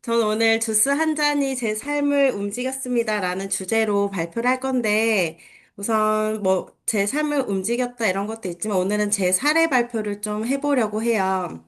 전 오늘 주스 한 잔이 제 삶을 움직였습니다라는 주제로 발표를 할 건데, 우선 뭐 제 삶을 움직였다 이런 것도 있지만 오늘은 제 사례 발표를 좀 해보려고 해요.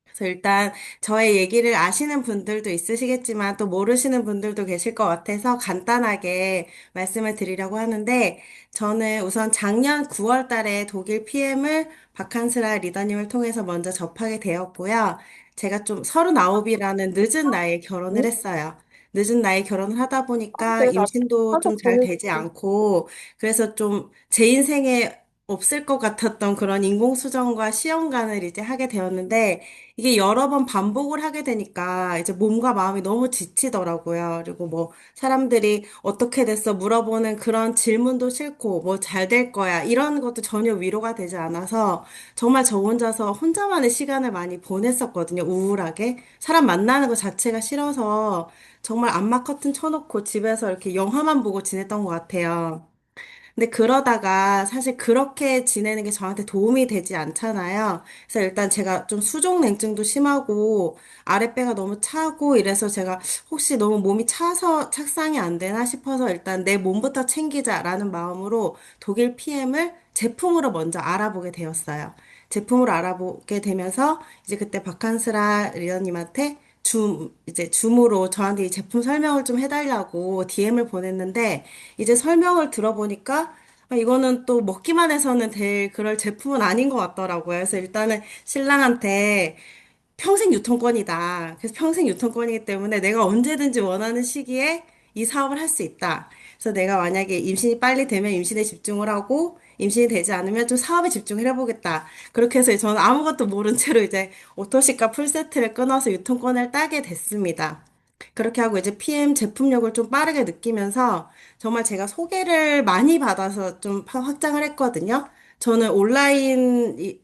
그래서 일단 저의 얘기를 아시는 분들도 있으시겠지만 또 모르시는 분들도 계실 것 같아서 간단하게 말씀을 드리려고 하는데, 저는 우선 작년 9월 달에 독일 PM을 박한스라 리더님을 통해서 먼저 접하게 되었고요. 제가 좀 39이라는 늦은 나이에 결혼을 네? 했어요. 늦은 나이에 결혼을 하다 보니까 네, 나 임신도 좀 한번 잘 되지 보내줄게. 않고, 그래서 좀 제 인생에 없을 것 같았던 그런 인공수정과 시험관을 이제 하게 되었는데, 이게 여러 번 반복을 하게 되니까 이제 몸과 마음이 너무 지치더라고요. 그리고 뭐 사람들이 어떻게 됐어 물어보는 그런 질문도 싫고 뭐 잘 될 거야 이런 것도 전혀 위로가 되지 않아서 정말 저 혼자서 혼자만의 시간을 많이 보냈었거든요. 우울하게. 사람 만나는 것 자체가 싫어서 정말 암막 커튼 쳐놓고 집에서 이렇게 영화만 보고 지냈던 것 같아요. 근데 그러다가 사실 그렇게 지내는 게 저한테 도움이 되지 않잖아요. 그래서 일단 제가 좀 수족냉증도 심하고 아랫배가 너무 차고 이래서 제가 혹시 너무 몸이 차서 착상이 안 되나 싶어서 일단 내 몸부터 챙기자라는 마음으로 독일 PM을 제품으로 먼저 알아보게 되었어요. 제품으로 알아보게 되면서 이제 그때 박한스라 리더님한테 이제 줌으로 저한테 이 제품 설명을 좀 해달라고 DM을 보냈는데, 이제 설명을 들어보니까 이거는 또 먹기만 해서는 될 그럴 제품은 아닌 것 같더라고요. 그래서 일단은 신랑한테 평생 유통권이다. 그래서 평생 유통권이기 때문에 내가 언제든지 원하는 시기에 이 사업을 할 수 있다. 그래서 내가 만약에 임신이 빨리 되면 임신에 집중을 하고 임신이 되지 않으면 좀 사업에 집중을 해보겠다. 그렇게 해서 저는 아무것도 모른 채로 이제 오토시과 풀세트를 끊어서 유통권을 따게 됐습니다. 그렇게 하고 이제 PM 제품력을 좀 빠르게 느끼면서 정말 제가 소개를 많이 받아서 좀 확장을 했거든요. 저는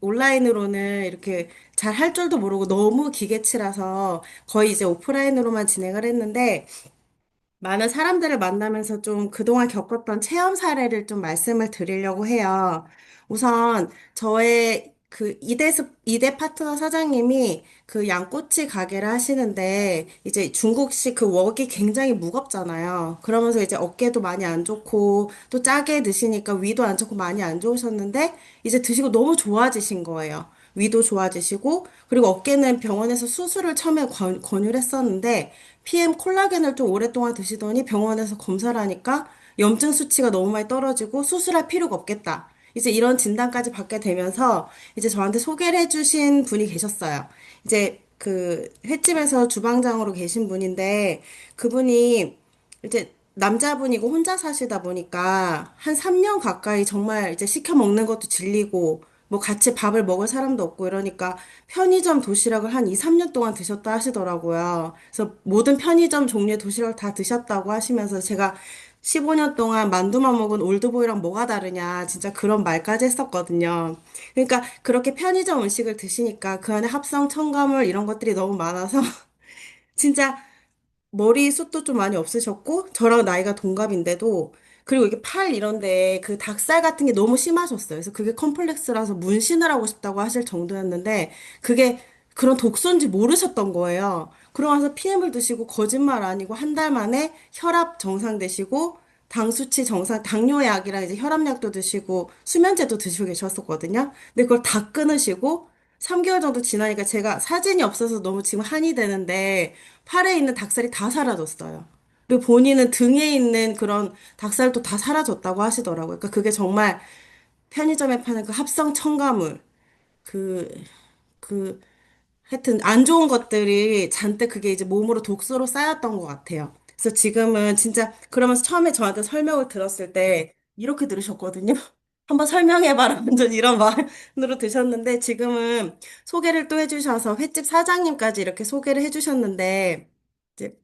온라인으로는 이렇게 잘 할 줄도 모르고 너무 기계치라서 거의 이제 오프라인으로만 진행을 했는데, 많은 사람들을 만나면서 좀 그동안 겪었던 체험 사례를 좀 말씀을 드리려고 해요. 우선 저의 그 이대 파트너 사장님이 그 양꼬치 가게를 하시는데 이제 중국식 그 웍이 굉장히 무겁잖아요. 그러면서 이제 어깨도 많이 안 좋고 또 짜게 드시니까 위도 안 좋고 많이 안 좋으셨는데 이제 드시고 너무 좋아지신 거예요. 위도 좋아지시고 그리고 어깨는 병원에서 수술을 처음에 권유를 했었는데 PM 콜라겐을 좀 오랫동안 드시더니 병원에서 검사를 하니까 염증 수치가 너무 많이 떨어지고 수술할 필요가 없겠다. 이제 이런 진단까지 받게 되면서 이제 저한테 소개를 해주신 분이 계셨어요. 이제 그 횟집에서 주방장으로 계신 분인데 그분이 이제 남자분이고 혼자 사시다 보니까 한 3년 가까이 정말 이제 시켜 먹는 것도 질리고 뭐 같이 밥을 먹을 사람도 없고 이러니까 편의점 도시락을 한 2, 3년 동안 드셨다 하시더라고요. 그래서 모든 편의점 종류의 도시락을 다 드셨다고 하시면서 제가 15년 동안 만두만 먹은 올드보이랑 뭐가 다르냐 진짜 그런 말까지 했었거든요. 그러니까 그렇게 편의점 음식을 드시니까 그 안에 합성 첨가물 이런 것들이 너무 많아서 진짜 머리숱도 좀 많이 없으셨고, 저랑 나이가 동갑인데도, 그리고 이게 팔 이런데 그 닭살 같은 게 너무 심하셨어요. 그래서 그게 컴플렉스라서 문신을 하고 싶다고 하실 정도였는데, 그게 그런 독소인지 모르셨던 거예요. 그러고 나서 PM을 드시고 거짓말 아니고 한 달 만에 혈압 정상 되시고, 당 수치 정상, 당뇨약이랑 이제 혈압약도 드시고, 수면제도 드시고 계셨었거든요. 근데 그걸 다 끊으시고, 3개월 정도 지나니까 제가 사진이 없어서 너무 지금 한이 되는데, 팔에 있는 닭살이 다 사라졌어요. 그리고 본인은 등에 있는 그런 닭살도 다 사라졌다고 하시더라고요. 그러니까 그게 정말 편의점에 파는 그 합성 첨가물, 그, 그, 하여튼 안 좋은 것들이 잔뜩 그게 이제 몸으로 독소로 쌓였던 것 같아요. 그래서 지금은 진짜 그러면서 처음에 저한테 설명을 들었을 때 이렇게 들으셨거든요. 한번 설명해봐라. 완전 이런 마음으로 드셨는데 지금은 소개를 또 해주셔서 횟집 사장님까지 이렇게 소개를 해주셨는데 이제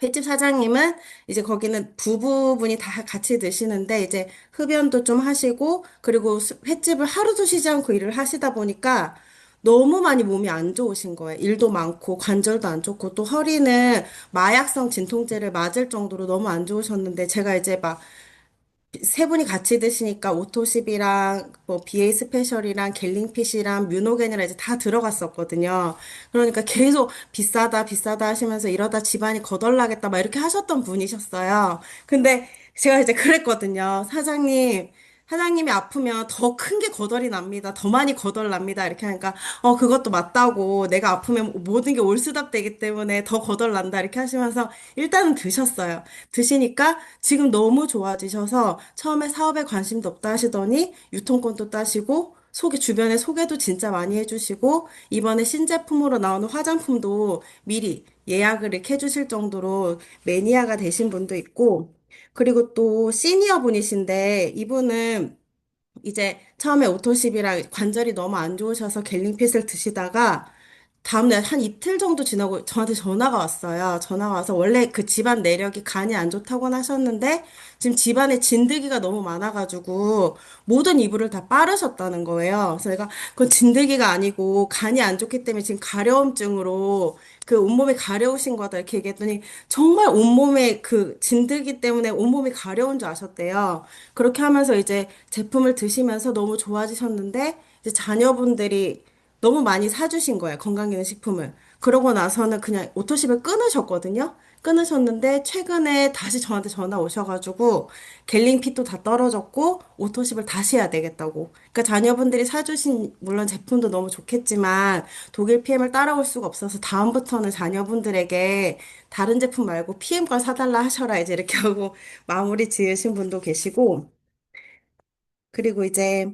횟집 사장님은 이제 거기는 부부분이 다 같이 드시는데 이제 흡연도 좀 하시고 그리고 횟집을 하루도 쉬지 않고 일을 하시다 보니까 너무 많이 몸이 안 좋으신 거예요. 일도 많고 관절도 안 좋고 또 허리는 마약성 진통제를 맞을 정도로 너무 안 좋으셨는데 제가 이제 막 세 분이 같이 드시니까 오토십이랑 뭐 BA 스페셜이랑 갤링핏이랑 뮤노겐이랑 이제 다 들어갔었거든요. 그러니까 계속 비싸다 비싸다 하시면서 이러다 집안이 거덜나겠다 막 이렇게 하셨던 분이셨어요. 근데 제가 이제 그랬거든요. 사장님이 아프면 더 큰 게 거덜이 납니다. 더 많이 거덜 납니다. 이렇게 하니까, 그것도 맞다고. 내가 아프면 모든 게 올스답되기 때문에 더 거덜 난다. 이렇게 하시면서 일단은 드셨어요. 드시니까 지금 너무 좋아지셔서 처음에 사업에 관심도 없다 하시더니 유통권도 따시고, 주변에 소개도 진짜 많이 해주시고, 이번에 신제품으로 나오는 화장품도 미리 예약을 이렇게 해주실 정도로 매니아가 되신 분도 있고, 그리고 또 시니어 분이신데 이분은 이제 처음에 오토십이랑 관절이 너무 안 좋으셔서 갤링핏을 드시다가 다음날 한 이틀 정도 지나고 저한테 전화가 왔어요. 전화가 와서 원래 그 집안 내력이 간이 안 좋다고 하셨는데 지금 집안에 진드기가 너무 많아가지고 모든 이불을 다 빠르셨다는 거예요. 그래서 내가 그건 진드기가 아니고 간이 안 좋기 때문에 지금 가려움증으로 그 온몸이 가려우신 거다 이렇게 얘기했더니 정말 온몸에 그 진드기 때문에 온몸이 가려운 줄 아셨대요. 그렇게 하면서 이제 제품을 드시면서 너무 좋아지셨는데 이제 자녀분들이 너무 많이 사주신 거예요. 건강기능식품을. 그러고 나서는 그냥 오토십을 끊으셨거든요. 끊으셨는데 최근에 다시 저한테 전화 오셔가지고 갤링핏도 다 떨어졌고 오토십을 다시 해야 되겠다고. 그러니까 자녀분들이 사주신 물론 제품도 너무 좋겠지만 독일 PM을 따라올 수가 없어서 다음부터는 자녀분들에게 다른 제품 말고 PM 걸 사달라 하셔라 이제 이렇게 하고 마무리 지으신 분도 계시고 그리고 이제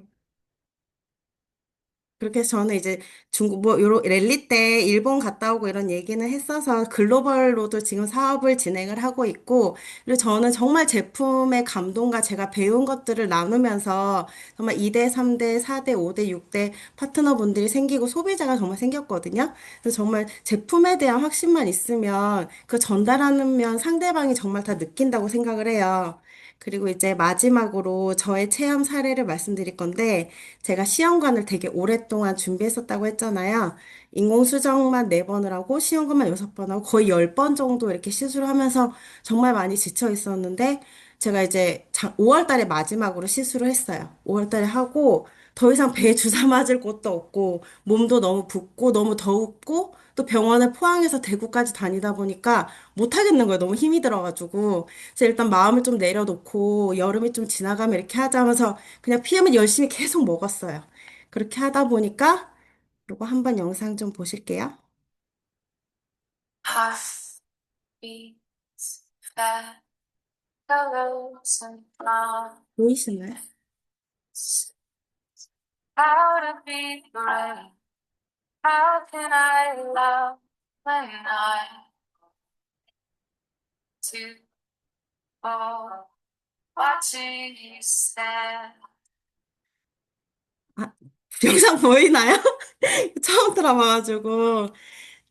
그렇게 해서 저는 이제 요런 랠리 때 일본 갔다 오고 이런 얘기는 했어서 글로벌로도 지금 사업을 진행을 하고 있고, 그리고 저는 정말 제품의 감동과 제가 배운 것들을 나누면서 정말 2대, 3대, 4대, 5대, 6대 파트너분들이 생기고 소비자가 정말 생겼거든요. 그래서 정말 제품에 대한 확신만 있으면 그 전달하면 상대방이 정말 다 느낀다고 생각을 해요. 그리고 이제 마지막으로 저의 체험 사례를 말씀드릴 건데, 제가 시험관을 되게 오랫동안 준비했었다고 했잖아요. 인공수정만 4번을 하고 시험관만 6번 하고 거의 10번 정도 이렇게 시술을 하면서 정말 많이 지쳐 있었는데 제가 이제 5월 달에 마지막으로 시술을 했어요. 5월 달에 하고 더 이상 배에 주사 맞을 곳도 없고 몸도 너무 붓고 너무 덥고 또 병원을 포항에서 대구까지 다니다 보니까 못 하겠는 거예요. 너무 힘이 들어가지고. 그래서 일단 마음을 좀 내려놓고 여름이 좀 지나가면 이렇게 하자면서 그냥 피하면 열심히 계속 먹었어요. 그렇게 하다 보니까 요거 한번 영상 좀 보실게요. Heartbeats fast, colors and lines. 보이시나요? How to be brave? How can I love when I'm too old? Watching you stand. 아, 영상 보이나요? 처음 들어봐가지고.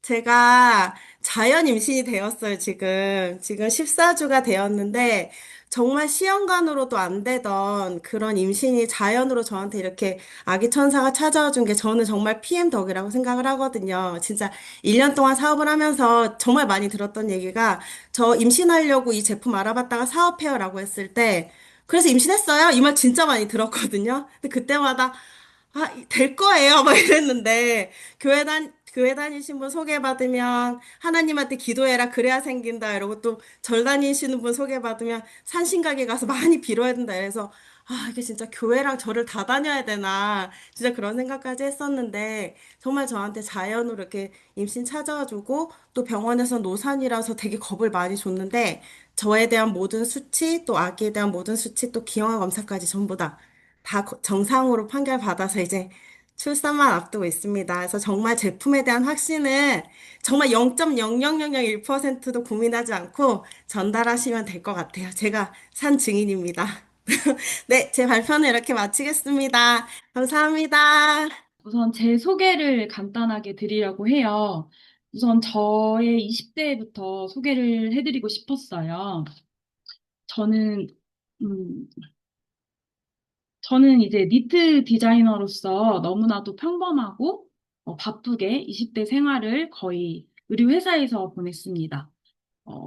제가 자연 임신이 되었어요, 지금. 지금 14주가 되었는데, 정말 시험관으로도 안 되던 그런 임신이 자연으로 저한테 이렇게 아기 천사가 찾아와 준 게 저는 정말 PM 덕이라고 생각을 하거든요. 진짜 1년 동안 사업을 하면서 정말 많이 들었던 얘기가 저 임신하려고 이 제품 알아봤다가 사업해요라고 했을 때, 그래서 임신했어요? 이 말 진짜 많이 들었거든요. 근데 그때마다 될 거예요. 막 이랬는데, 교회 다니신 분 소개받으면, 하나님한테 기도해라. 그래야 생긴다. 이러고 또, 절 다니시는 분 소개받으면, 산신각에 가서 많이 빌어야 된다. 이래서, 이게 진짜 교회랑 절을 다 다녀야 되나. 진짜 그런 생각까지 했었는데, 정말 저한테 자연으로 이렇게 임신 찾아와 주고, 또 병원에서 노산이라서 되게 겁을 많이 줬는데, 저에 대한 모든 수치, 또 아기에 대한 모든 수치, 또 기형아 검사까지 전부 다 정상으로 판결받아서 이제 출산만 앞두고 있습니다. 그래서 정말 제품에 대한 확신은 정말 0.00001%도 고민하지 않고 전달하시면 될 것 같아요. 제가 산 증인입니다. 네, 제 발표는 이렇게 마치겠습니다. 감사합니다. 우선 제 소개를 간단하게 드리려고 해요. 우선 저의 20대부터 소개를 해드리고 싶었어요. 저는, 음, 저는 이제 니트 디자이너로서 너무나도 평범하고 바쁘게 20대 생활을 거의 의류 회사에서 보냈습니다.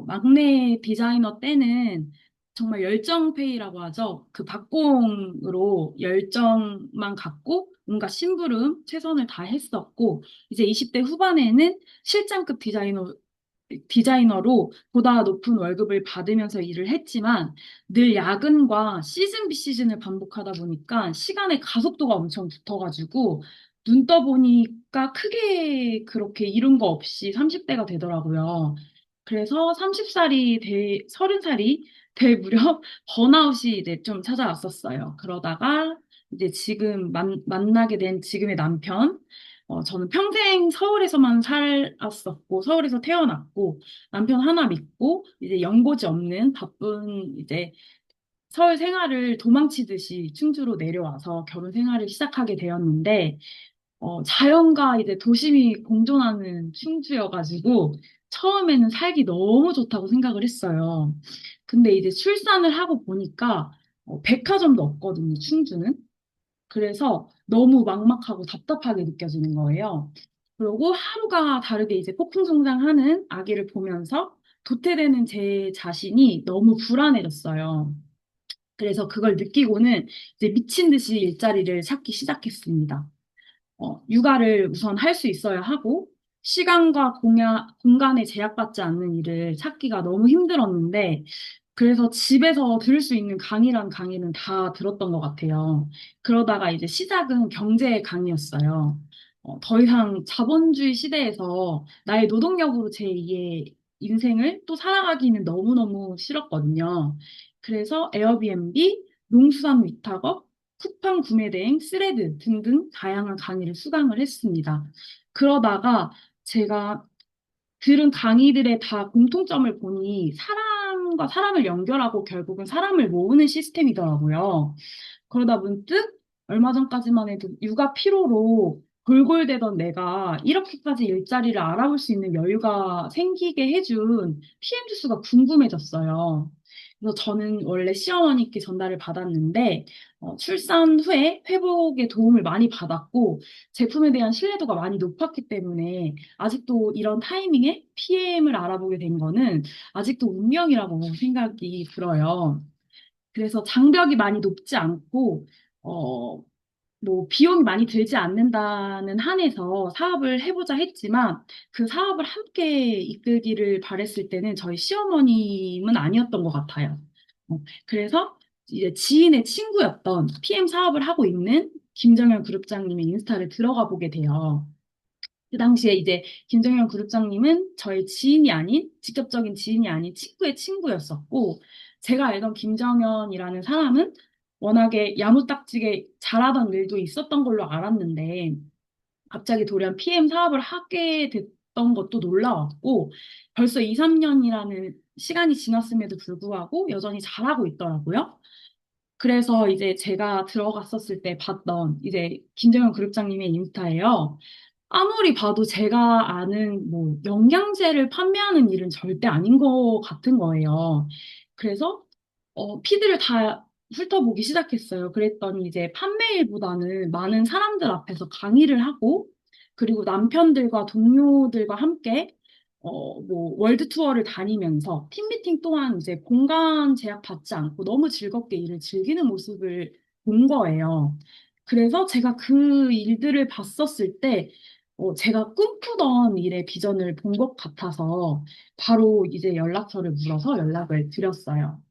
막내 디자이너 때는 정말 열정페이라고 하죠. 그 박공으로 열정만 갖고 뭔가 심부름 최선을 다했었고, 이제 20대 후반에는 실장급 디자이너로 보다 높은 월급을 받으면서 일을 했지만 늘 야근과 시즌 비시즌을 반복하다 보니까 시간의 가속도가 엄청 붙어가지고 눈 떠보니까 크게 그렇게 이룬 거 없이 30대가 되더라고요. 그래서 30살이 될 무렵 번아웃이 이제 좀 찾아왔었어요. 그러다가 이제 지금 만나게 된 지금의 남편, 저는 평생 서울에서만 살았었고, 서울에서 태어났고, 남편 하나 믿고, 이제 연고지 없는 바쁜 이제 서울 생활을 도망치듯이 충주로 내려와서 결혼 생활을 시작하게 되었는데, 자연과 이제 도심이 공존하는 충주여가지고, 처음에는 살기 너무 좋다고 생각을 했어요. 근데 이제 출산을 하고 보니까, 백화점도 없거든요, 충주는. 그래서 너무 막막하고 답답하게 느껴지는 거예요. 그리고 하루가 다르게 이제 폭풍성장하는 아기를 보면서 도태되는 제 자신이 너무 불안해졌어요. 그래서 그걸 느끼고는 이제 미친 듯이 일자리를 찾기 시작했습니다. 육아를 우선 할 수 있어야 하고, 시간과 공간에 제약받지 않는 일을 찾기가 너무 힘들었는데, 그래서 집에서 들을 수 있는 강의란 강의는 다 들었던 것 같아요. 그러다가 이제 시작은 경제 강의였어요. 더 이상 자본주의 시대에서 나의 노동력으로 제2의 인생을 또 살아가기는 너무너무 싫었거든요. 그래서 에어비앤비, 농수산 위탁업, 쿠팡 구매 대행, 스레드 등등 다양한 강의를 수강을 했습니다. 그러다가 제가 들은 강의들의 다 공통점을 보니 사람과 사람을 연결하고 결국은 사람을 모으는 시스템이더라고요. 그러다 문득 얼마 전까지만 해도 육아 피로로 골골대던 내가 이렇게까지 일자리를 알아볼 수 있는 여유가 생기게 해준 PM 주수가 궁금해졌어요. 그래서 저는 원래 시어머니께 전달을 받았는데 출산 후에 회복에 도움을 많이 받았고 제품에 대한 신뢰도가 많이 높았기 때문에 아직도 이런 타이밍에 PM을 알아보게 된 거는 아직도 운명이라고 생각이 들어요. 그래서 장벽이 많이 높지 않고, 어, 뭐, 비용이 많이 들지 않는다는 한에서 사업을 해보자 했지만, 그 사업을 함께 이끌기를 바랬을 때는 저희 시어머님은 아니었던 것 같아요. 그래서 이제 지인의 친구였던 PM 사업을 하고 있는 김정현 그룹장님의 인스타를 들어가 보게 돼요. 그 당시에 이제 김정현 그룹장님은 저의 지인이 아닌, 직접적인 지인이 아닌 친구의 친구였었고, 제가 알던 김정현이라는 사람은 워낙에 야무딱지게 잘하던 일도 있었던 걸로 알았는데, 갑자기 돌연 PM 사업을 하게 됐던 것도 놀라웠고, 벌써 2, 3년이라는 시간이 지났음에도 불구하고 여전히 잘하고 있더라고요. 그래서 이제 제가 들어갔었을 때 봤던 이제 김정현 그룹장님의 인스타예요. 아무리 봐도 제가 아는 뭐 영양제를 판매하는 일은 절대 아닌 것 같은 거예요. 그래서 피드를 다 훑어보기 시작했어요. 그랬더니 이제 판매일보다는 많은 사람들 앞에서 강의를 하고 그리고 남편들과 동료들과 함께 뭐 월드 투어를 다니면서 팀 미팅 또한 이제 공간 제약 받지 않고 너무 즐겁게 일을 즐기는 모습을 본 거예요. 그래서 제가 그 일들을 봤었을 때 제가 꿈꾸던 일의 비전을 본 것 같아서 바로 이제 연락처를 물어서 연락을 드렸어요.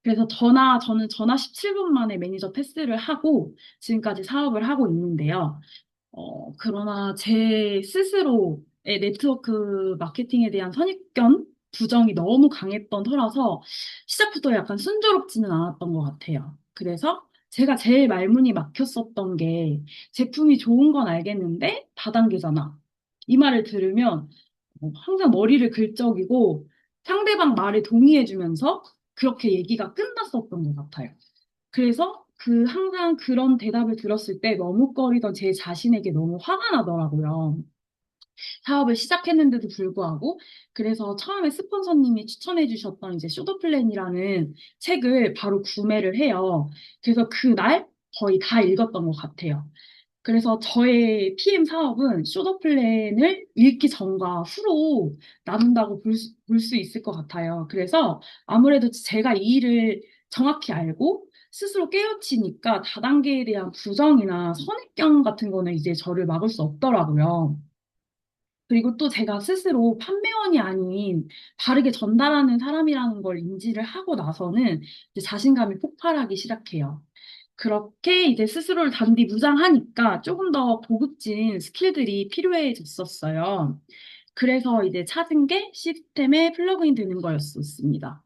그래서 저는 전화 17분 만에 매니저 패스를 하고 지금까지 사업을 하고 있는데요. 그러나 제 스스로의 네트워크 마케팅에 대한 선입견, 부정이 너무 강했던 터라서 시작부터 약간 순조롭지는 않았던 것 같아요. 그래서 제가 제일 말문이 막혔었던 게 제품이 좋은 건 알겠는데 다단계잖아. 이 말을 들으면 항상 머리를 긁적이고 상대방 말에 동의해주면서 그렇게 얘기가 끝났었던 것 같아요. 그래서 항상 그런 대답을 들었을 때 머뭇거리던 제 자신에게 너무 화가 나더라고요. 사업을 시작했는데도 불구하고 그래서 처음에 스폰서님이 추천해 주셨던 이제 쇼더 플랜이라는 책을 바로 구매를 해요. 그래서 그날 거의 다 읽었던 것 같아요. 그래서 저의 PM 사업은 쇼더 플랜을 읽기 전과 후로 나눈다고 볼 수 있을 것 같아요. 그래서 아무래도 제가 이 일을 정확히 알고 스스로 깨우치니까 다단계에 대한 부정이나 선입견 같은 거는 이제 저를 막을 수 없더라고요. 그리고 또 제가 스스로 판매원이 아닌 바르게 전달하는 사람이라는 걸 인지를 하고 나서는 이제 자신감이 폭발하기 시작해요. 그렇게 이제 스스로를 단디 무장하니까 조금 더 고급진 스킬들이 필요해졌었어요. 그래서 이제 찾은 게 시스템에 플러그인 되는 거였었습니다.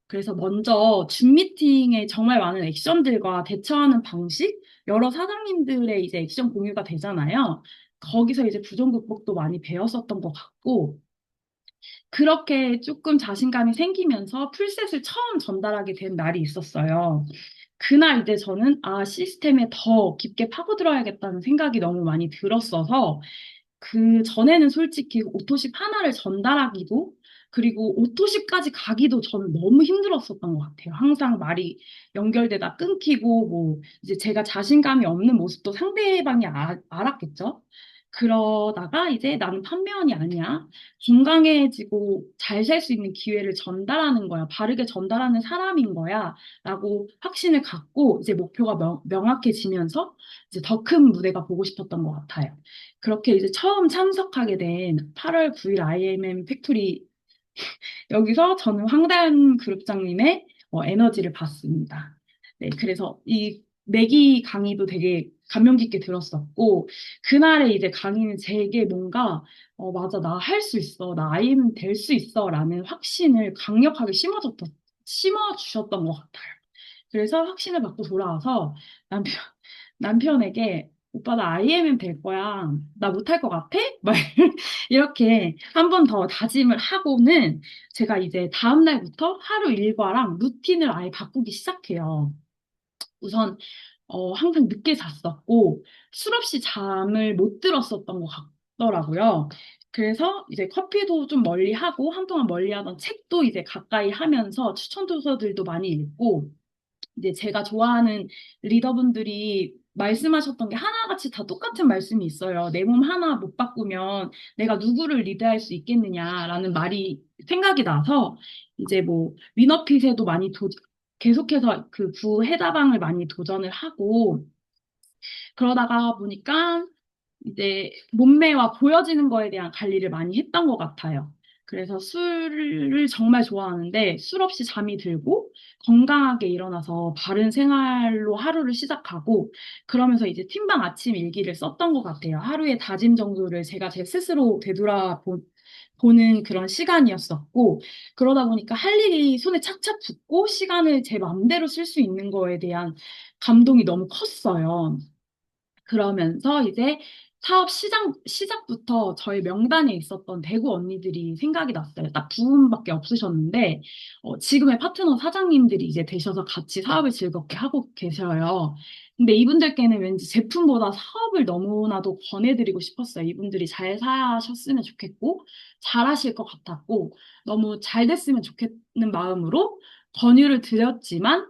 그래서 먼저 줌 미팅에 정말 많은 액션들과 대처하는 방식, 여러 사장님들의 이제 액션 공유가 되잖아요. 거기서 이제 부정 극복도 많이 배웠었던 것 같고, 그렇게 조금 자신감이 생기면서 풀셋을 처음 전달하게 된 날이 있었어요. 그날 이제 저는 시스템에 더 깊게 파고들어야겠다는 생각이 너무 많이 들었어서 그 전에는 솔직히 오토십 하나를 전달하기도 그리고 오토십까지 가기도 저는 너무 힘들었었던 것 같아요. 항상 말이 연결되다 끊기고 뭐 이제 제가 자신감이 없는 모습도 상대방이 알았겠죠. 그러다가 이제 나는 판매원이 아니야. 건강해지고 잘 살 수 있는 기회를 전달하는 거야. 바르게 전달하는 사람인 거야. 라고 확신을 갖고 이제 목표가 명확해지면서 이제 더 큰 무대가 보고 싶었던 것 같아요. 그렇게 이제 처음 참석하게 된 8월 9일 IMM 팩토리 여기서 저는 황다현 그룹장님의 에너지를 받습니다. 네, 그래서 이 내기 강의도 되게 감명 깊게 들었었고 그날의 이제 강의는 제게 뭔가 맞아 나 할 수 있어 나 IM 될 수 있어라는 확신을 강력하게 심어주셨던 것 같아요. 그래서 확신을 받고 돌아와서 남편, 남편에게 오빠 나 IMM 될 거야. 나 못할 것 같아? 막 이렇게 한 번 더 다짐을 하고는 제가 이제 다음 날부터 하루 일과랑 루틴을 아예 바꾸기 시작해요. 우선 항상 늦게 잤었고 술 없이 잠을 못 들었었던 것 같더라고요. 그래서 이제 커피도 좀 멀리 하고 한동안 멀리 하던 책도 이제 가까이 하면서 추천 도서들도 많이 읽고 이제 제가 좋아하는 리더분들이 말씀하셨던 게 하나같이 다 똑같은 말씀이 있어요. 내 몸 하나 못 바꾸면 내가 누구를 리드할 수 있겠느냐라는 말이 생각이 나서 이제 뭐 위너핏에도 계속해서 그 구해다방을 많이 도전을 하고 그러다가 보니까 이제 몸매와 보여지는 거에 대한 관리를 많이 했던 것 같아요. 그래서 술을 정말 좋아하는데 술 없이 잠이 들고 건강하게 일어나서 바른 생활로 하루를 시작하고 그러면서 이제 팀방 아침 일기를 썼던 것 같아요. 하루의 다짐 정도를 제가 제 스스로 보는 그런 시간이었었고 그러다 보니까 할 일이 손에 착착 붙고 시간을 제 맘대로 쓸 수 있는 거에 대한 감동이 너무 컸어요. 그러면서 이제 시작부터 저희 명단에 있었던 대구 언니들이 생각이 났어요. 딱 두 분밖에 없으셨는데, 지금의 파트너 사장님들이 이제 되셔서 같이 사업을 즐겁게 하고 계셔요. 근데 이분들께는 왠지 제품보다 사업을 너무나도 권해드리고 싶었어요. 이분들이 잘 사셨으면 좋겠고, 잘 하실 것 같았고, 너무 잘 됐으면 좋겠는 마음으로 권유를 드렸지만,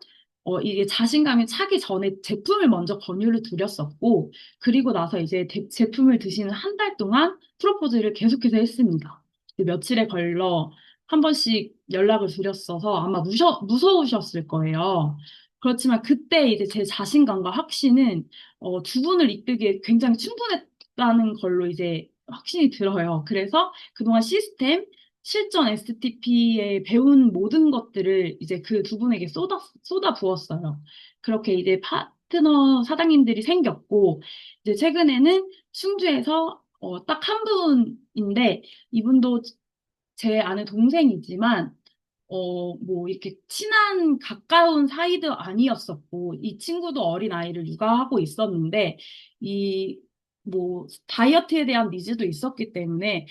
이게 자신감이 차기 전에 제품을 먼저 권유를 드렸었고, 그리고 나서 이제 제품을 드시는 한 달 동안 프로포즈를 계속해서 했습니다. 며칠에 걸러 한 번씩 연락을 드렸어서 아마 무서우셨을 거예요. 그렇지만 그때 이제 제 자신감과 확신은 두 분을 이끌기에 굉장히 충분했다는 걸로 이제 확신이 들어요. 그래서 그동안 시스템, 실전 STP에 배운 모든 것들을 이제 그 두 분에게 쏟아 부었어요. 그렇게 이제 파트너 사장님들이 생겼고, 이제 최근에는 충주에서 딱 한 분인데, 이분도 제 아는 동생이지만, 뭐, 이렇게 친한 가까운 사이도 아니었었고, 이 친구도 어린아이를 육아하고 있었는데, 뭐, 다이어트에 대한 니즈도 있었기 때문에,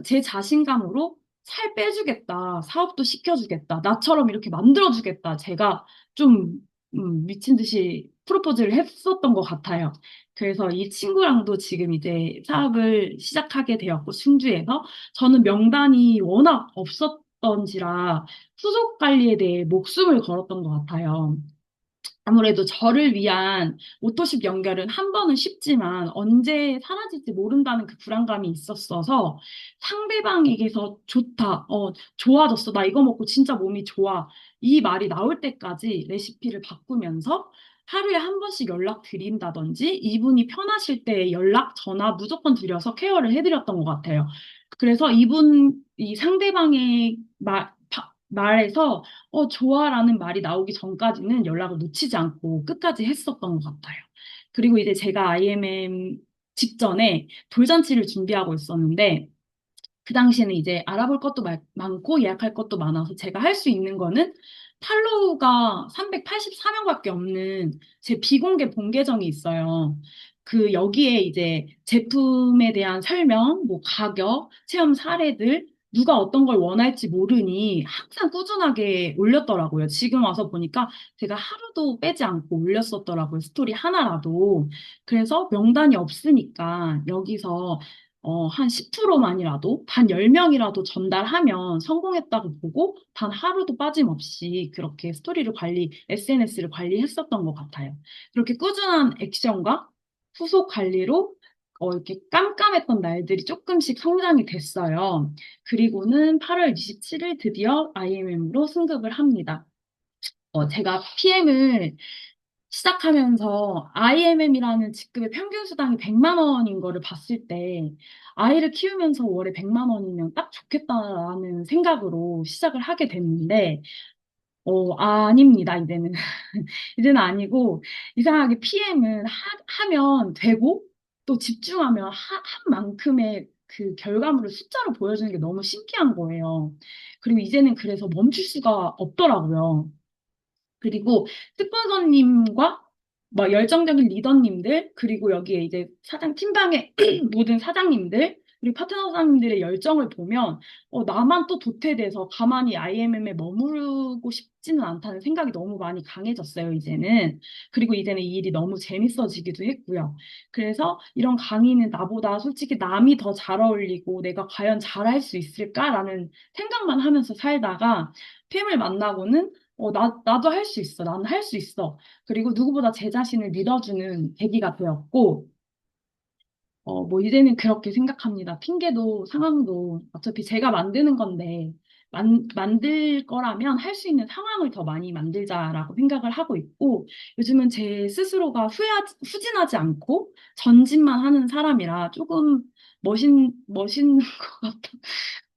제 자신감으로 살 빼주겠다, 사업도 시켜주겠다, 나처럼 이렇게 만들어주겠다, 제가 좀, 미친 듯이 프로포즈를 했었던 것 같아요. 그래서 이 친구랑도 지금 이제 사업을 시작하게 되었고, 충주에서, 저는 명단이 워낙 없었던지라 후속 관리에 대해 목숨을 걸었던 것 같아요. 아무래도 저를 위한 오토십 연결은 한 번은 쉽지만 언제 사라질지 모른다는 그 불안감이 있었어서 상대방에게서 좋다, 좋아졌어, 나 이거 먹고 진짜 몸이 좋아. 이 말이 나올 때까지 레시피를 바꾸면서 하루에 한 번씩 연락 드린다든지 이분이 편하실 때 연락, 전화 무조건 드려서 케어를 해드렸던 것 같아요. 그래서 이 상대방의 말에서 좋아라는 말이 나오기 전까지는 연락을 놓치지 않고 끝까지 했었던 것 같아요. 그리고 이제 제가 IMM 직전에 돌잔치를 준비하고 있었는데, 그 당시에는 이제 알아볼 것도 많고 예약할 것도 많아서 제가 할 수 있는 거는 팔로우가 384명밖에 없는 제 비공개 본 계정이 있어요. 여기에 이제 제품에 대한 설명, 뭐 가격, 체험 사례들, 누가 어떤 걸 원할지 모르니 항상 꾸준하게 올렸더라고요. 지금 와서 보니까 제가 하루도 빼지 않고 올렸었더라고요. 스토리 하나라도. 그래서 명단이 없으니까 여기서 한 10%만이라도, 단 10명이라도 전달하면 성공했다고 보고, 단 하루도 빠짐없이 그렇게 SNS를 관리했었던 것 같아요. 그렇게 꾸준한 액션과 후속 관리로 이렇게 깜깜했던 날들이 조금씩 성장이 됐어요. 그리고는 8월 27일 드디어 IMM으로 승급을 합니다. 제가 PM을 시작하면서 IMM이라는 직급의 평균 수당이 100만 원인 거를 봤을 때 아이를 키우면서 월에 100만 원이면 딱 좋겠다라는 생각으로 시작을 하게 됐는데 아닙니다, 이제는. 이제는 아니고 이상하게 PM은 하면 되고 또 집중하면 한 만큼의 그 결과물을 숫자로 보여주는 게 너무 신기한 거예요. 그리고 이제는 그래서 멈출 수가 없더라고요. 그리고 스폰서님과 뭐 열정적인 리더님들, 그리고 여기에 이제 팀장의 모든 사장님들, 그리고 파트너 사장님들의 열정을 보면, 나만 또 도태돼서 가만히 IMM에 머무르고 싶지는 않다는 생각이 너무 많이 강해졌어요, 이제는. 그리고 이제는 이 일이 너무 재밌어지기도 했고요. 그래서 이런 강의는 나보다 솔직히 남이 더 잘 어울리고 내가 과연 잘할 수 있을까라는 생각만 하면서 살다가 PM을 만나고는 나도 할 수 있어. 나는 할 수 있어. 그리고 누구보다 제 자신을 믿어주는 계기가 되었고, 뭐, 이제는 그렇게 생각합니다. 핑계도 상황도 어차피 제가 만드는 건데, 만들 거라면 할 수 있는 상황을 더 많이 만들자라고 생각을 하고 있고, 요즘은 제 스스로가 후진하지 않고 전진만 하는 사람이라 조금 멋있는 것 같아.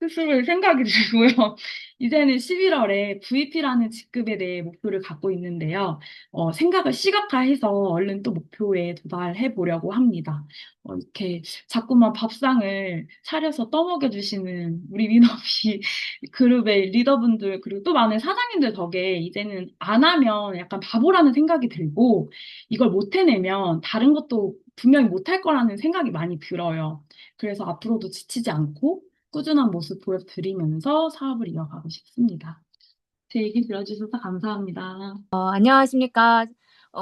스스로의 생각이 들고요. 이제는 11월에 VP라는 직급에 대해 목표를 갖고 있는데요. 생각을 시각화해서 얼른 또 목표에 도달해 보려고 합니다. 이렇게 자꾸만 밥상을 차려서 떠먹여 주시는 우리 민업이 그룹의 리더분들, 그리고 또 많은 사장님들 덕에 이제는 안 하면 약간 바보라는 생각이 들고, 이걸 못 해내면 다른 것도 분명히 못할 거라는 생각이 많이 들어요. 그래서 앞으로도 지치지 않고 꾸준한 모습 보여드리면서 사업을 이어가고 싶습니다. 제 얘기 들어주셔서 감사합니다. 안녕하십니까.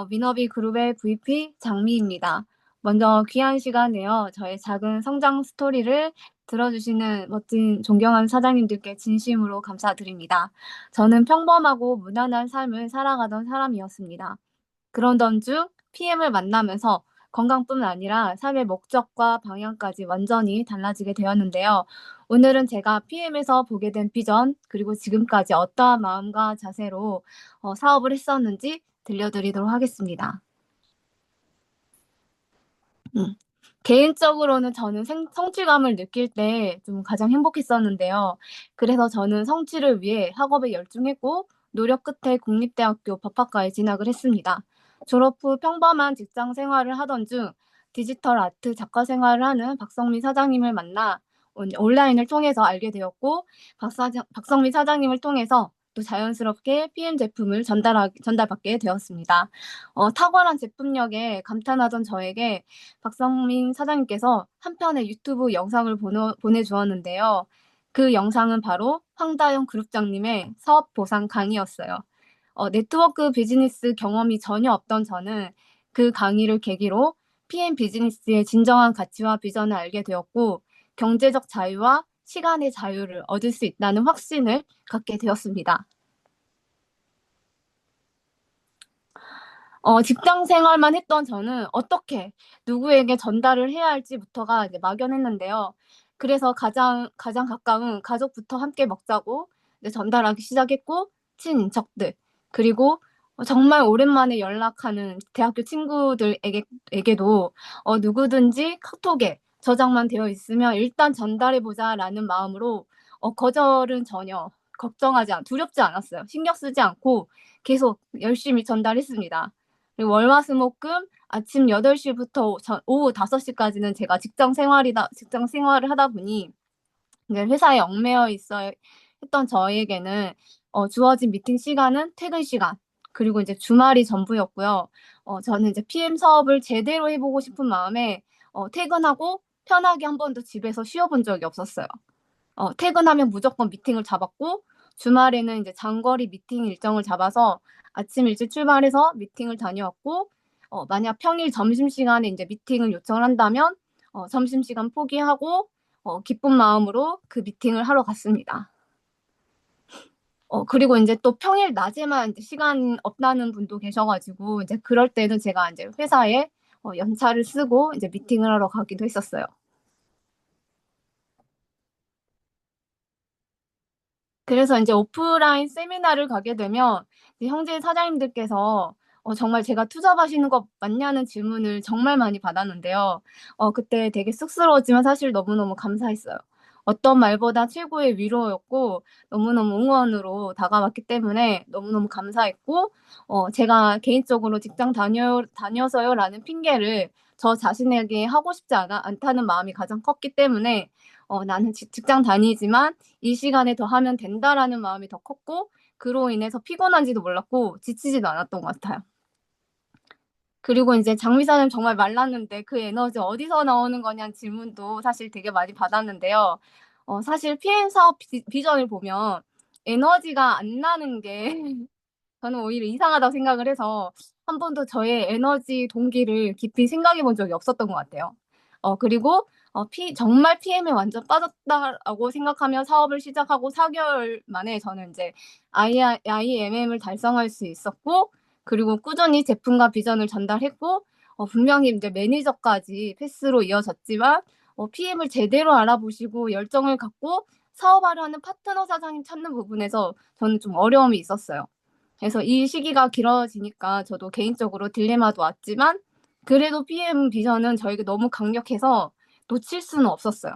민어비 그룹의 VP 장미입니다. 먼저 귀한 시간 내어 저의 작은 성장 스토리를 들어주시는 멋진 존경하는 사장님들께 진심으로 감사드립니다. 저는 평범하고 무난한 삶을 살아가던 사람이었습니다. 그러던 중 PM을 만나면서 건강뿐 아니라 삶의 목적과 방향까지 완전히 달라지게 되었는데요. 오늘은 제가 PM에서 보게 된 비전, 그리고 지금까지 어떠한 마음과 자세로 사업을 했었는지 들려드리도록 하겠습니다. 개인적으로는 저는 성취감을 느낄 때 좀 가장 행복했었는데요. 그래서 저는 성취를 위해 학업에 열중했고 노력 끝에 국립대학교 법학과에 진학을 했습니다. 졸업 후 평범한 직장 생활을 하던 중 디지털 아트 작가 생활을 하는 박성민 사장님을 만나 온라인을 통해서 알게 되었고, 박성민 사장님을 통해서 또 자연스럽게 PM 제품을 전달받게 되었습니다. 탁월한 제품력에 감탄하던 저에게 박성민 사장님께서 한 편의 유튜브 영상을 보내주었는데요. 그 영상은 바로 황다영 그룹장님의 사업 보상 강의였어요. 네트워크 비즈니스 경험이 전혀 없던 저는 그 강의를 계기로 PM 비즈니스의 진정한 가치와 비전을 알게 되었고, 경제적 자유와 시간의 자유를 얻을 수 있다는 확신을 갖게 되었습니다. 직장 생활만 했던 저는 어떻게 누구에게 전달을 해야 할지부터가 이제 막연했는데요. 그래서 가장 가까운 가족부터 함께 먹자고 이제 전달하기 시작했고, 친인척들, 그리고 정말 오랜만에 연락하는 대학교 친구들에게도 누구든지 카톡에 저장만 되어 있으면 일단 전달해보자라는 마음으로 거절은 전혀 두렵지 않았어요. 신경 쓰지 않고 계속 열심히 전달했습니다. 그리고 월화수목금 아침 8시부터 오후 5시까지는 제가 직장 생활을 하다 보니 이제 회사에 얽매여 있어 했던 저에게는 주어진 미팅 시간은 퇴근 시간, 그리고 이제 주말이 전부였고요. 저는 이제 PM 사업을 제대로 해보고 싶은 마음에 퇴근하고 편하게 한 번도 집에서 쉬어본 적이 없었어요. 퇴근하면 무조건 미팅을 잡았고, 주말에는 이제 장거리 미팅 일정을 잡아서 아침 일찍 출발해서 미팅을 다녀왔고, 만약 평일 점심시간에 이제 미팅을 요청을 한다면, 점심시간 포기하고, 기쁜 마음으로 그 미팅을 하러 갔습니다. 그리고 이제 또 평일 낮에만 이제 시간 없다는 분도 계셔가지고, 이제 그럴 때는 제가 이제 회사에 연차를 쓰고 이제 미팅을 하러 가기도 했었어요. 그래서 이제 오프라인 세미나를 가게 되면 이제 형제 사장님들께서 정말 제가 투잡하시는 거 맞냐는 질문을 정말 많이 받았는데요. 그때 되게 쑥스러웠지만 사실 너무너무 감사했어요. 어떤 말보다 최고의 위로였고 너무너무 응원으로 다가왔기 때문에 너무너무 감사했고, 제가 개인적으로 직장 다녀서요라는 핑계를 저 자신에게 하고 싶지 않다는 마음이 가장 컸기 때문에 나는 직장 다니지만 이 시간에 더 하면 된다라는 마음이 더 컸고, 그로 인해서 피곤한지도 몰랐고 지치지도 않았던 것 같아요. 그리고 이제 장미사님 정말 말랐는데 그 에너지 어디서 나오는 거냐는 질문도 사실 되게 많이 받았는데요. 사실 PM 사업 비전을 보면 에너지가 안 나는 게 저는 오히려 이상하다고 생각을 해서 한 번도 저의 에너지 동기를 깊이 생각해 본 적이 없었던 것 같아요. 그리고 정말 PM에 완전 빠졌다라고 생각하며 사업을 시작하고 4개월 만에 저는 이제 IMM을 달성할 수 있었고, 그리고 꾸준히 제품과 비전을 전달했고, 분명히 이제 매니저까지 패스로 이어졌지만, PM을 제대로 알아보시고 열정을 갖고 사업하려 하는 파트너 사장님 찾는 부분에서 저는 좀 어려움이 있었어요. 그래서 이 시기가 길어지니까 저도 개인적으로 딜레마도 왔지만, 그래도 PM 비전은 저에게 너무 강력해서 놓칠 수는 없었어요.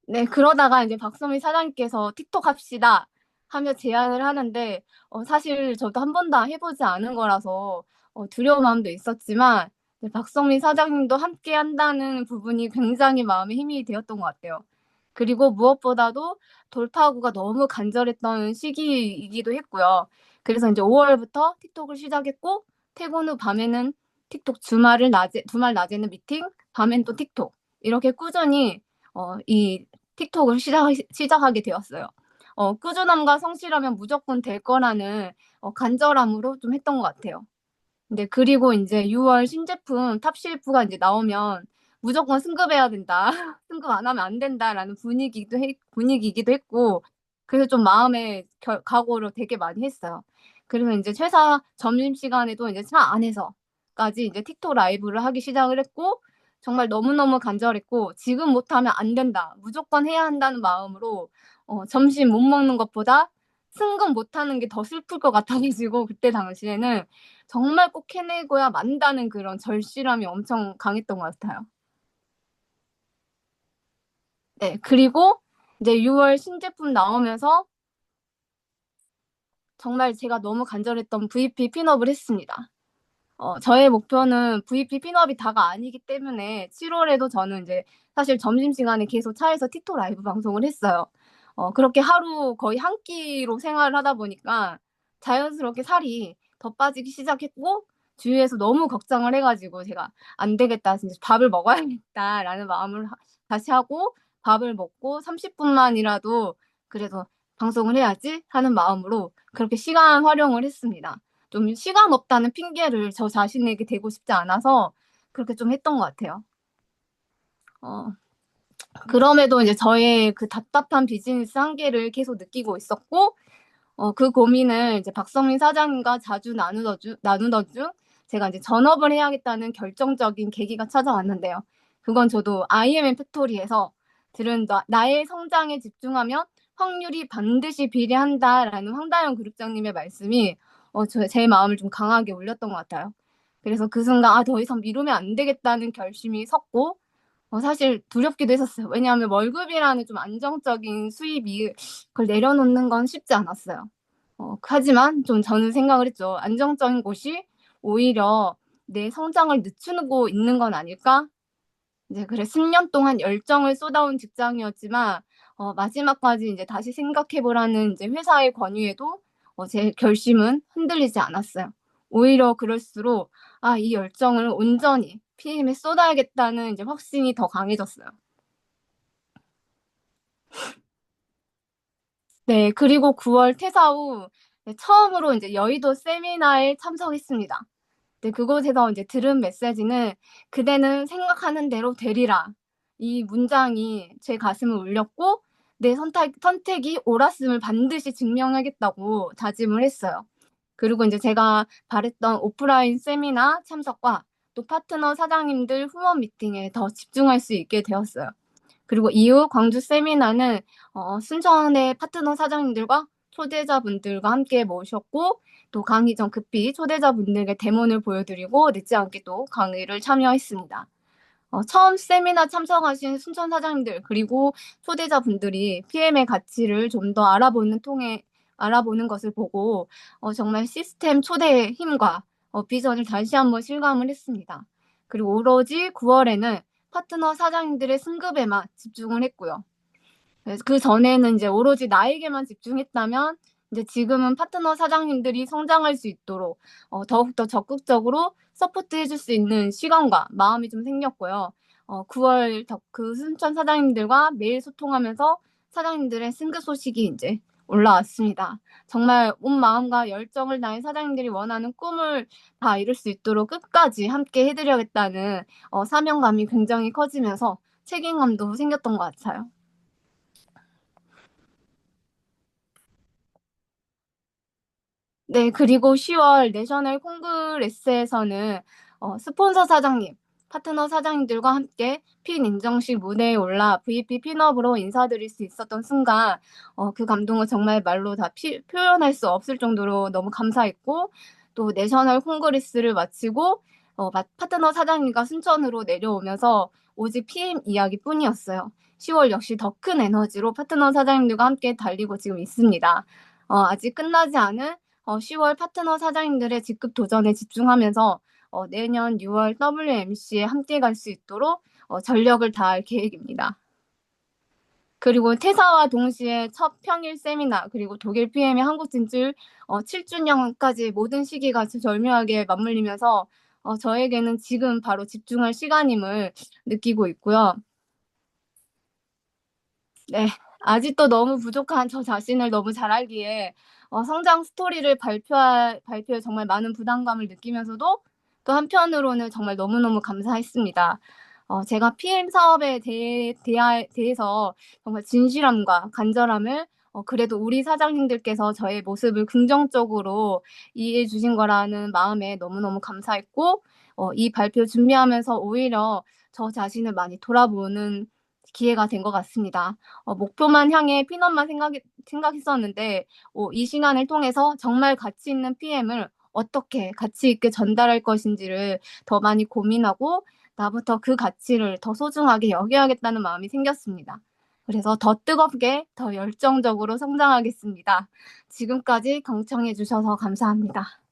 네, 그러다가 이제 박소미 사장님께서 틱톡 합시다 하며 제안을 하는데, 사실 저도 한 번도 해보지 않은 거라서 두려운 마음도 있었지만, 이제 박소미 사장님도 함께 한다는 부분이 굉장히 마음에 힘이 되었던 것 같아요. 그리고 무엇보다도 돌파구가 너무 간절했던 시기이기도 했고요. 그래서 이제 5월부터 틱톡을 시작했고, 퇴근 후 밤에는 틱톡, 주말 낮에는 미팅, 밤엔 또 틱톡. 이렇게 꾸준히 이 틱톡을 시작하게 되었어요. 꾸준함과 성실하면 무조건 될 거라는 간절함으로 좀 했던 것 같아요. 근데 그리고 이제 6월 신제품 탑실프가 이제 나오면 무조건 승급해야 된다. 승급 안 하면 안 된다라는 분위기이기도 했고, 그래서 좀 마음의 각오를 되게 많이 했어요. 그래서 이제 회사 점심시간에도 이제 차 안에서까지 이제 틱톡 라이브를 하기 시작을 했고, 정말 너무너무 간절했고, 지금 못하면 안 된다. 무조건 해야 한다는 마음으로 점심 못 먹는 것보다 승급 못하는 게 더 슬플 것 같아가지고, 그때 당시에는 정말 꼭 해내고야 만다는 그런 절실함이 엄청 강했던 것 같아요. 네, 그리고 이제 6월 신제품 나오면서 정말 제가 너무 간절했던 VP 핀업을 했습니다. 저의 목표는 VP 핀업이 다가 아니기 때문에 7월에도 저는 이제 사실 점심시간에 계속 차에서 틱톡 라이브 방송을 했어요. 그렇게 하루 거의 한 끼로 생활을 하다 보니까 자연스럽게 살이 더 빠지기 시작했고, 주위에서 너무 걱정을 해가지고 제가 안 되겠다, 진짜 밥을 먹어야겠다라는 마음을 다시 하고, 밥을 먹고 30분만이라도 그래도 방송을 해야지 하는 마음으로 그렇게 시간 활용을 했습니다. 좀 시간 없다는 핑계를 저 자신에게 대고 싶지 않아서 그렇게 좀 했던 것 같아요. 그럼에도 이제 저의 그 답답한 비즈니스 한계를 계속 느끼고 있었고, 그 고민을 이제 박성민 사장님과 자주 나누던 중 제가 이제 전업을 해야겠다는 결정적인 계기가 찾아왔는데요. 그건 저도 IMM 팩토리에서 들은 나의 성장에 집중하면 확률이 반드시 비례한다라는 황다영 그룹장님의 말씀이 제 마음을 좀 강하게 울렸던 것 같아요. 그래서 그 순간 더 이상 미루면 안 되겠다는 결심이 섰고 사실 두렵기도 했었어요. 왜냐하면 월급이라는 좀 안정적인 수입이 그걸 내려놓는 건 쉽지 않았어요. 하지만 좀 저는 생각을 했죠. 안정적인 곳이 오히려 내 성장을 늦추고 있는 건 아닐까? 이제 그래 10년 동안 열정을 쏟아온 직장이었지만 마지막까지 이제 다시 생각해보라는 이제 회사의 권유에도 제 결심은 흔들리지 않았어요. 오히려 그럴수록 이 열정을 온전히 PM에 쏟아야겠다는 이제 확신이 더 강해졌어요. 네, 그리고 9월 퇴사 후 처음으로 이제 여의도 세미나에 참석했습니다. 네, 그곳에서 이제 들은 메시지는 그대는 생각하는 대로 되리라. 이 문장이 제 가슴을 울렸고 내 선택이 옳았음을 반드시 증명하겠다고 다짐을 했어요. 그리고 이제 제가 바랬던 오프라인 세미나 참석과 또 파트너 사장님들 후원 미팅에 더 집중할 수 있게 되었어요. 그리고 이후 광주 세미나는 순천의 파트너 사장님들과 초대자분들과 함께 모셨고 또 강의 전 급히 초대자분들에게 데모를 보여드리고 늦지 않게 또 강의를 참여했습니다. 처음 세미나 참석하신 순천 사장님들 그리고 초대자분들이 PM의 가치를 좀 더 알아보는 것을 보고 정말 시스템 초대의 힘과 비전을 다시 한번 실감을 했습니다. 그리고 오로지 9월에는 파트너 사장님들의 승급에만 집중을 했고요. 그 전에는 이제 오로지 나에게만 집중했다면 이제 지금은 파트너 사장님들이 성장할 수 있도록 더욱더 적극적으로 서포트해 줄 수 있는 시간과 마음이 좀 생겼고요. 9월 그 순천 사장님들과 매일 소통하면서 사장님들의 승급 소식이 이제 올라왔습니다. 정말 온 마음과 열정을 다해 사장님들이 원하는 꿈을 다 이룰 수 있도록 끝까지 함께 해드려야겠다는 사명감이 굉장히 커지면서 책임감도 생겼던 것 같아요. 네, 그리고 10월 내셔널 콩그레스에서는 스폰서 사장님, 파트너 사장님들과 함께 핀 인정식 무대에 올라 VP 핀업으로 인사드릴 수 있었던 순간 그 감동을 정말 말로 다 표현할 수 없을 정도로 너무 감사했고 또 내셔널 콩그레스를 마치고 파트너 사장님과 순천으로 내려오면서 오직 PM 이야기뿐이었어요. 10월 역시 더 큰 에너지로 파트너 사장님들과 함께 달리고 지금 있습니다. 아직 끝나지 않은 10월 파트너 사장님들의 직급 도전에 집중하면서 내년 6월 WMC에 함께 갈 수 있도록 전력을 다할 계획입니다. 그리고 퇴사와 동시에 첫 평일 세미나 그리고 독일 PM의 한국 진출 7주년까지 모든 시기가 절묘하게 맞물리면서 저에게는 지금 바로 집중할 시간임을 느끼고 있고요. 네, 아직도 너무 부족한 저 자신을 너무 잘 알기에 성장 스토리를 발표에 정말 많은 부담감을 느끼면서도 또 한편으로는 정말 너무너무 감사했습니다. 제가 PM 사업에 대해서 정말 진실함과 간절함을 그래도 우리 사장님들께서 저의 모습을 긍정적으로 이해해 주신 거라는 마음에 너무너무 감사했고 이 발표 준비하면서 오히려 저 자신을 많이 돌아보는 기회가 된 것 같습니다. 목표만 향해 핀업만 생각했었는데 이 시간을 통해서 정말 가치 있는 PM을 어떻게 가치 있게 전달할 것인지를 더 많이 고민하고 나부터 그 가치를 더 소중하게 여겨야겠다는 마음이 생겼습니다. 그래서 더 뜨겁게, 더 열정적으로 성장하겠습니다. 지금까지 경청해 주셔서 감사합니다.